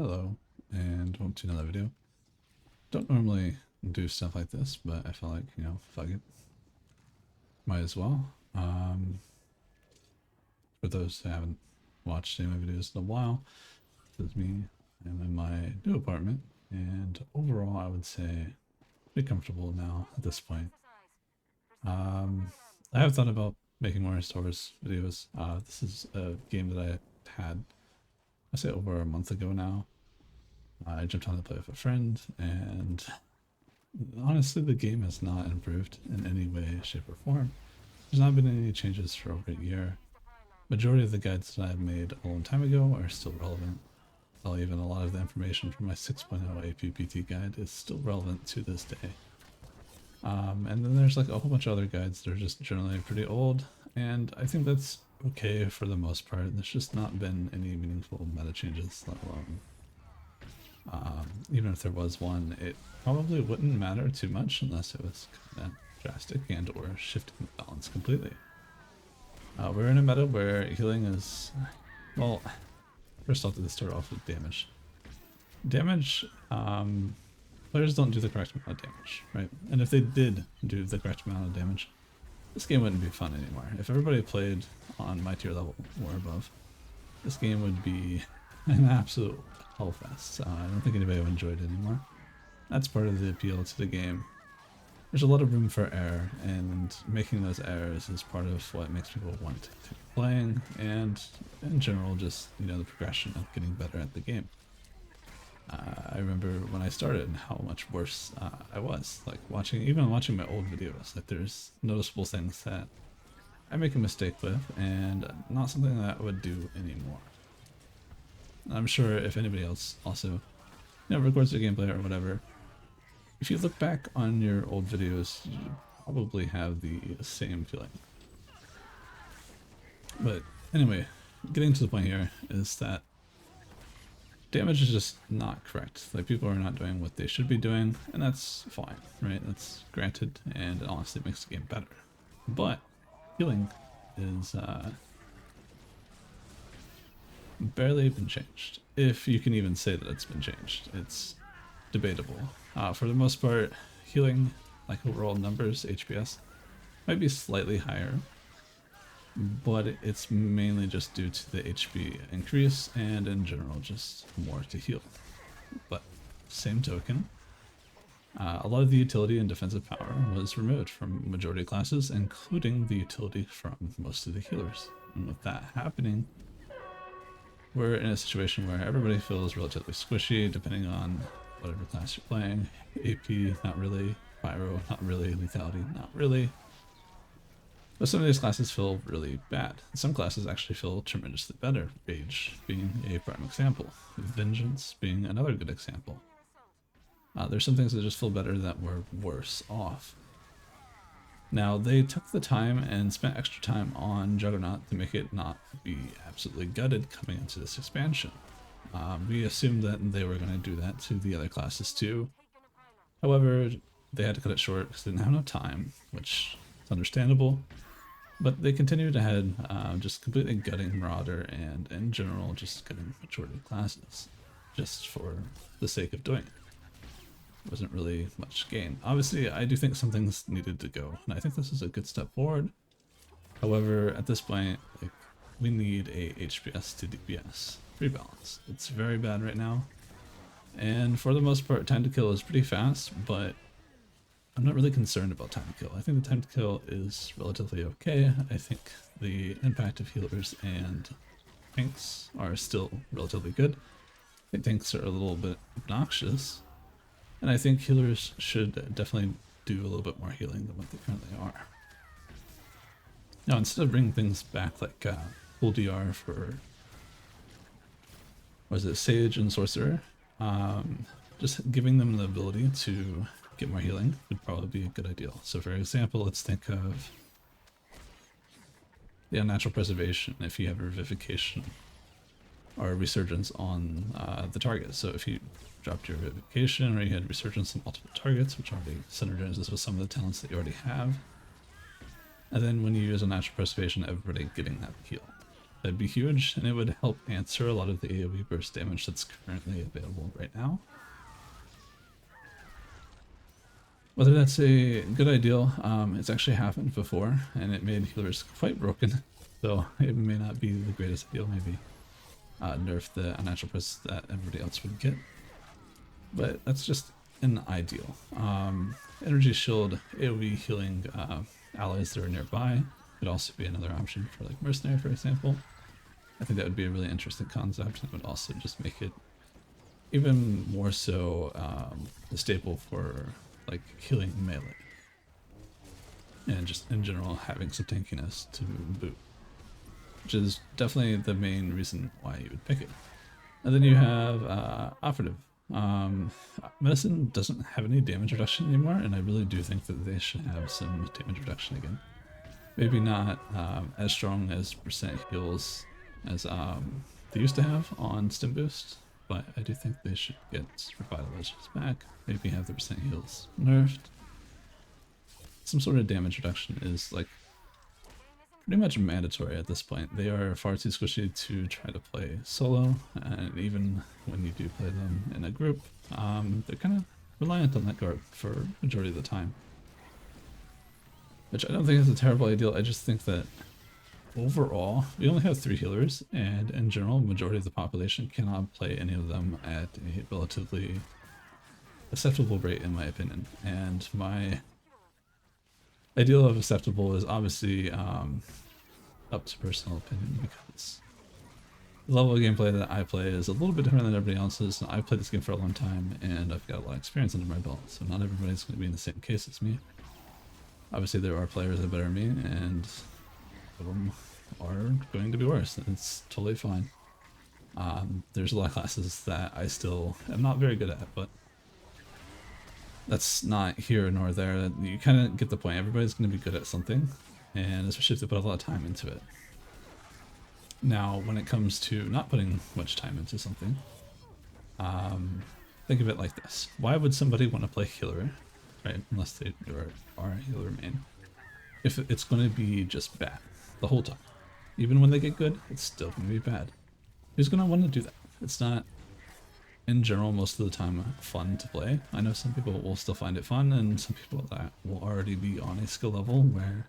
Hello, and welcome to another video. Don't normally do stuff like this, but I felt like, fuck it. Might as well. For those who haven't watched any of my videos in a while, this is me. I'm in my new apartment, and overall I would say pretty comfortable now at this point. I have thought about making more stores videos. This is a game that I had, I say over a month ago now. I jumped on to play with a friend, and honestly, the game has not improved in any way, shape, or form. There's not been any changes for over a year. Majority of the guides that I've made a long time ago are still relevant. Well, even a lot of the information from my 6.0 APPT guide is still relevant to this day. And then there's like a whole bunch of other guides that are just generally pretty old, and I think that's okay for the most part. There's just not been any meaningful meta changes, let alone even if there was one, it probably wouldn't matter too much unless it was kind of drastic and or shifting the balance completely. We're in a meta where healing is, well, first off, let's start off with damage. Damage, players don't do the correct amount of damage, right? And if they did do the correct amount of damage, this game wouldn't be fun anymore. If everybody played on my tier level or above, this game would be an absolute hellfest. I don't think anybody would enjoy it anymore. That's part of the appeal to the game. There's a lot of room for error, and making those errors is part of what makes people want to keep playing, and in general, just, the progression of getting better at the game. I remember when I started how much worse I was, like even watching my old videos, like there's noticeable things that I make a mistake with, and not something that I would do anymore. I'm sure if anybody else also records their gameplay or whatever, if you look back on your old videos, you probably have the same feeling. But anyway, getting to the point here is that damage is just not correct. Like, people are not doing what they should be doing, and that's fine, right? That's granted, and it honestly makes the game better. But healing is barely been changed, if you can even say that it's been changed. It's debatable. For the most part, healing, like overall numbers, HPS, might be slightly higher, but it's mainly just due to the HP increase and in general just more to heal. But same token, a lot of the utility and defensive power was removed from majority classes, including the utility from most of the healers. And with that happening, we're in a situation where everybody feels relatively squishy depending on whatever class you're playing. AP, not really. Pyro, not really. Lethality, not really. But some of these classes feel really bad. Some classes actually feel tremendously better. Rage being a prime example. Vengeance being another good example. There's some things that just feel better that were worse off. Now, they took the time and spent extra time on Juggernaut to make it not be absolutely gutted coming into this expansion. We assumed that they were going to do that to the other classes too. However, they had to cut it short because they didn't have enough time, which is understandable. But they continued ahead, just completely gutting Marauder and in general just gutting majority classes, just for the sake of doing it. Wasn't really much gain. Obviously, I do think some things needed to go, and I think this is a good step forward. However, at this point, like, we need a HPS to DPS rebalance. It's very bad right now, and for the most part, time to kill is pretty fast, but I'm not really concerned about time to kill. I think the time to kill is relatively okay. I think the impact of healers and tanks are still relatively good. I think tanks are a little bit obnoxious, and I think healers should definitely do a little bit more healing than what they currently are. Now, instead of bringing things back like full DR for, was it Sage and Sorcerer, just giving them the ability to get more healing would probably be a good idea. So for example, let's think of the unnatural preservation if you have revivification or resurgence on the target. So if you dropped your revivification or you had resurgence on multiple targets, which already synergizes with some of the talents that you already have, and then when you use a natural preservation, everybody getting that heal. that'd be huge, and it would help answer a lot of the AoE burst damage that's currently available right now. Whether that's a good ideal, it's actually happened before, and it made healers quite broken, so it may not be the greatest ideal, maybe nerf the unnatural bursts that everybody else would get. But that's just an ideal. Energy shield, AoE healing allies that are nearby could also be another option for like mercenary, for example. I think that would be a really interesting concept, and it would also just make it even more so a staple for like healing melee, and just in general having some tankiness to boot, which is definitely the main reason why you would pick it. And then you have operative. Medicine doesn't have any damage reduction anymore, and I really do think that they should have some damage reduction again. Maybe not as strong as percent heals as they used to have on stim boost, but I do think they should get revitalizers back, maybe have the percent heals nerfed. Some sort of damage reduction is like pretty much mandatory at this point. They are far too squishy to try to play solo, and even when you do play them in a group, they're kind of reliant on that guard for majority of the time. Which I don't think is a terrible ideal, I just think that overall, we only have 3 healers, and in general, majority of the population cannot play any of them at a relatively acceptable rate, in my opinion. And my ideal of acceptable is obviously up to personal opinion, because the level of gameplay that I play is a little bit different than everybody else's. I've played this game for a long time, and I've got a lot of experience under my belt, so not everybody's going to be in the same case as me. Obviously, there are players that are better than me, and of them are going to be worse. It's totally fine. There's a lot of classes that I still am not very good at, but that's not here nor there. You kind of get the point. Everybody's going to be good at something, and especially if they put a lot of time into it. Now, when it comes to not putting much time into something, think of it like this. Why would somebody want to play healer, right? Unless they are a healer main. If it's going to be just bad the whole time. Even when they get good, it's still going to be bad. Who's going to want to do that? It's not, in general, most of the time fun to play. I know some people will still find it fun, and some people that will already be on a skill level where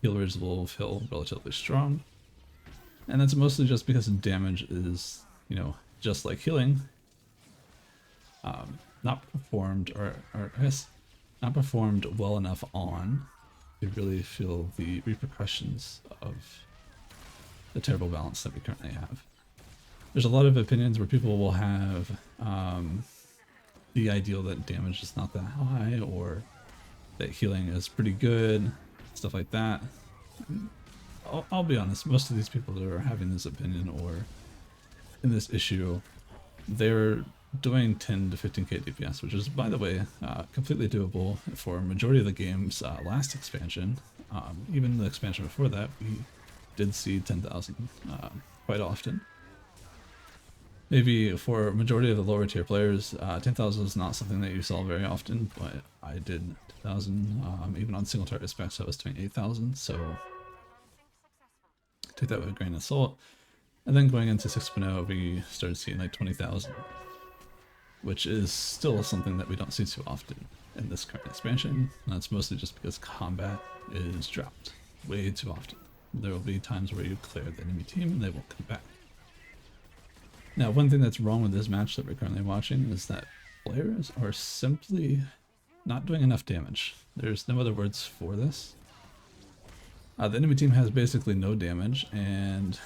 healers will feel relatively strong. And that's mostly just because damage is, you know, just like healing, not performed, or I guess not performed well enough on to really feel the repercussions of the terrible balance that we currently have. There's a lot of opinions where people will have the ideal that damage is not that high, or that healing is pretty good, stuff like that. I'll be honest, most of these people that are having this opinion or in this issue, they're doing 10 to 15k DPS, which is, by the way, completely doable for a majority of the game's last expansion. Even the expansion before that, we did see 10,000 quite often. Maybe for a majority of the lower tier players, 10,000 is not something that you saw very often, but I did 10,000. Even on single target specs, I was doing 8,000, so take that with a grain of salt. And then going into 6.0, we started seeing like 20,000, which is still something that we don't see too often in this current expansion. And that's mostly just because combat is dropped way too often. There will be times where you clear the enemy team and they won't come back. Now, one thing that's wrong with this match that we're currently watching is that players are simply not doing enough damage. There's no other words for this. The enemy team has basically no damage, and,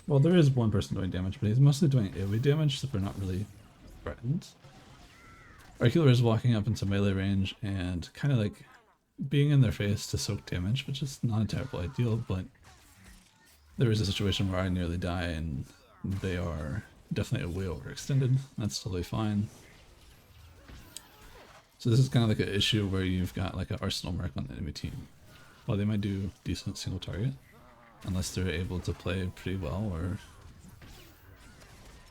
well, there is one person doing damage, but he's mostly doing AoE damage, so we're not really threatened. Our healer is walking up into melee range and kind of like being in their face to soak damage, which is not a terrible ideal, but there is a situation where I nearly die and they are definitely way overextended. That's totally fine. So this is kind of like an issue where you've got like an arsenal mark on the enemy team. Well, they might do decent single target, unless they're able to play pretty well, or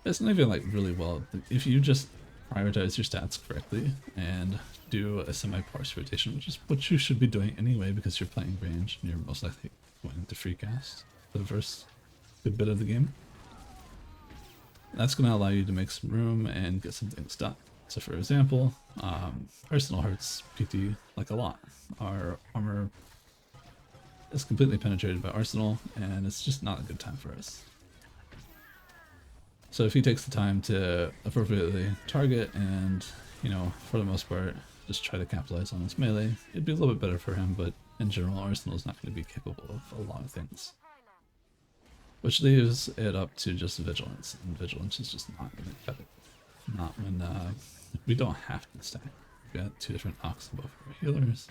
it's not even like really well. If you just prioritize your stats correctly and do a semi-parse rotation, which is what you should be doing anyway because you're playing range and you're most likely going to free cast the verse good bit of the game. That's going to allow you to make some room and get some things done. So for example, Arsenal hurts PT like a lot. Our armor is completely penetrated by Arsenal, and it's just not a good time for us. So if he takes the time to appropriately target and, you know, for the most part, just try to capitalize on his melee, it'd be a little bit better for him, but in general, Arsenal is not going to be capable of a lot of things. Which leaves it up to just vigilance, and vigilance is just not going to cut it. Not when we don't have to stack. We've got 2 different knocks above our healers.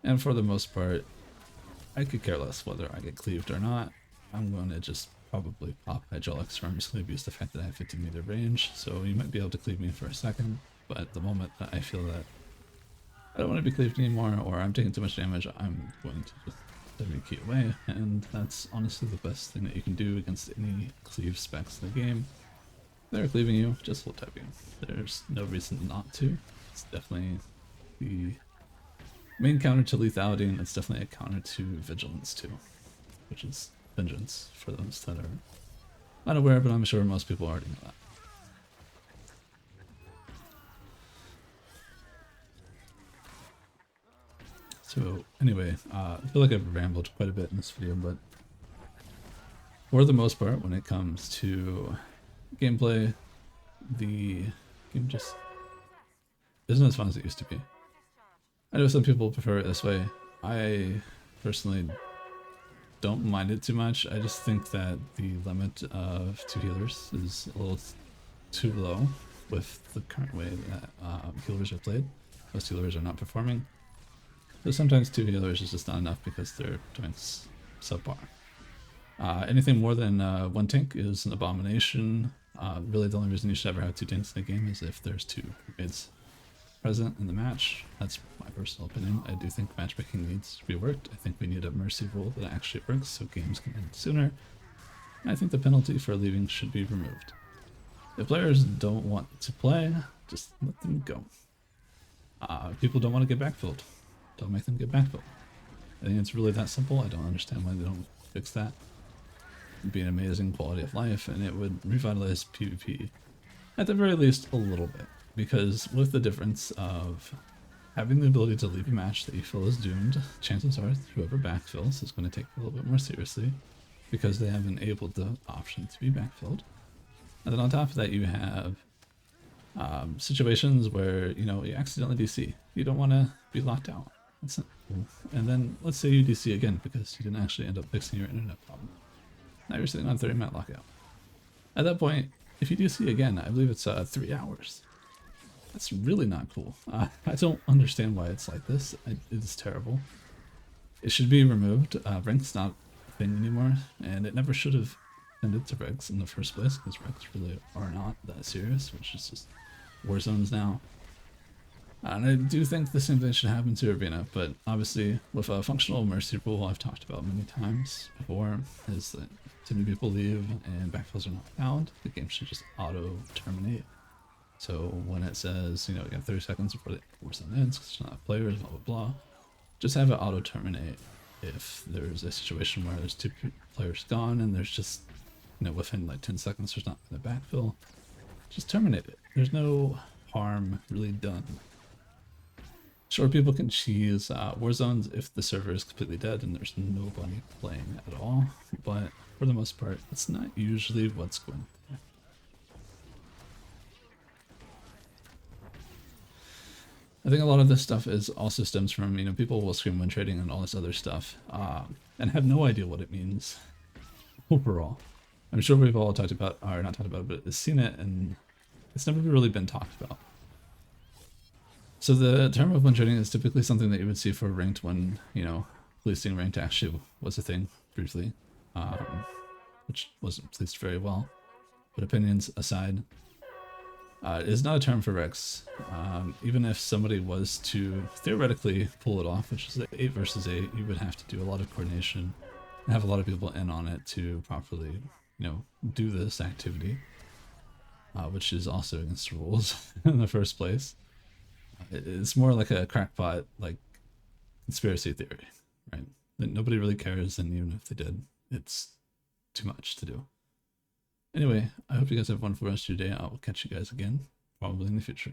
And for the most part, I could care less whether I get cleaved or not. I'm going to just probably pop hydraulics, or I'm just going to abuse the fact that I have 15 meter range, so you might be able to cleave me for a second, but at the moment that I feel that I don't want to be cleaved anymore, or I'm taking too much damage, I'm going to just WK away, and that's honestly the best thing that you can do against any cleave specs in the game. If they're cleaving you, just hold type you. There's no reason not to. It's definitely the main counter to lethality, and it's definitely a counter to vigilance too, which is vengeance for those that are unaware, but I'm sure most people already know that. So anyway, I feel like I've rambled quite a bit in this video, but for the most part, when it comes to gameplay, the game just isn't as fun as it used to be. I know some people prefer it this way. I personally don't mind it too much. I just think that the limit of 2 healers is a little too low with the current way that healers are played. Most healers are not performing. So sometimes 2 healers is just not enough because they're doing subpar. Anything more than 1 tank is an abomination. Really the only reason you should ever have 2 tanks in a game is if there's 2 mids present in the match. That's my personal opinion. I do think matchmaking needs reworked. I think we need a mercy rule that actually works so games can end sooner. And I think the penalty for leaving should be removed. If players don't want to play, just let them go. People don't want to get backfilled. Don't make them get backfilled. I think it's really that simple. I don't understand why they don't fix that. It'd be an amazing quality of life, and it would revitalize PvP at the very least a little bit. Because with the difference of having the ability to leave a match that you feel is doomed, chances are whoever backfills is going to take it a little bit more seriously because they have enabled the option to be backfilled. And then on top of that, you have situations where, you know, you accidentally DC. You don't want to be locked out. That's not cool. And then let's say you DC again because you didn't actually end up fixing your internet problem. Now you're sitting on 30-minute lockout. At that point, if you DC again, I believe it's 3 hours. That's really not cool. I don't understand why it's like this. It's terrible. It should be removed. Rank's not a thing anymore, and it never should have tended to regs in the first place, because regs really are not that serious, which is just war zones now. And I do think the same thing should happen to Arena, but obviously with a functional mercy rule I've talked about many times before, is that too many people leave and backfills are not found, the game should just auto-terminate. So when it says, you know, you got 30 seconds before the war zone ends, because there's not players, blah blah blah, just have it auto-terminate if there's a situation where there's 2 players gone and there's just, you know, within like 10 seconds there's not been a backfill, just terminate it. There's no harm really done. Sure, people can cheese war zones if the server is completely dead and there's nobody playing at all, but for the most part, it's not usually what's going on. I think a lot of this stuff is also stems from, you know, people will scream when trading and all this other stuff, and have no idea what it means overall. I'm sure we've all talked about, or not talked about, but seen it, and it's never really been talked about. So the term of when trading is typically something that you would see for ranked when, you know, policing ranked actually was a thing briefly, which wasn't policed very well. But opinions aside, it is not a term for regs. Even if somebody was to theoretically pull it off, which is 8 versus 8, you would have to do a lot of coordination and have a lot of people in on it to properly, you know, do this activity, which is also against the rules in the first place. It's more like a crackpot, like, conspiracy theory, right? That nobody really cares, and even if they did, it's too much to do. Anyway, I hope you guys have a wonderful rest of your day. I will catch you guys again, probably in the future.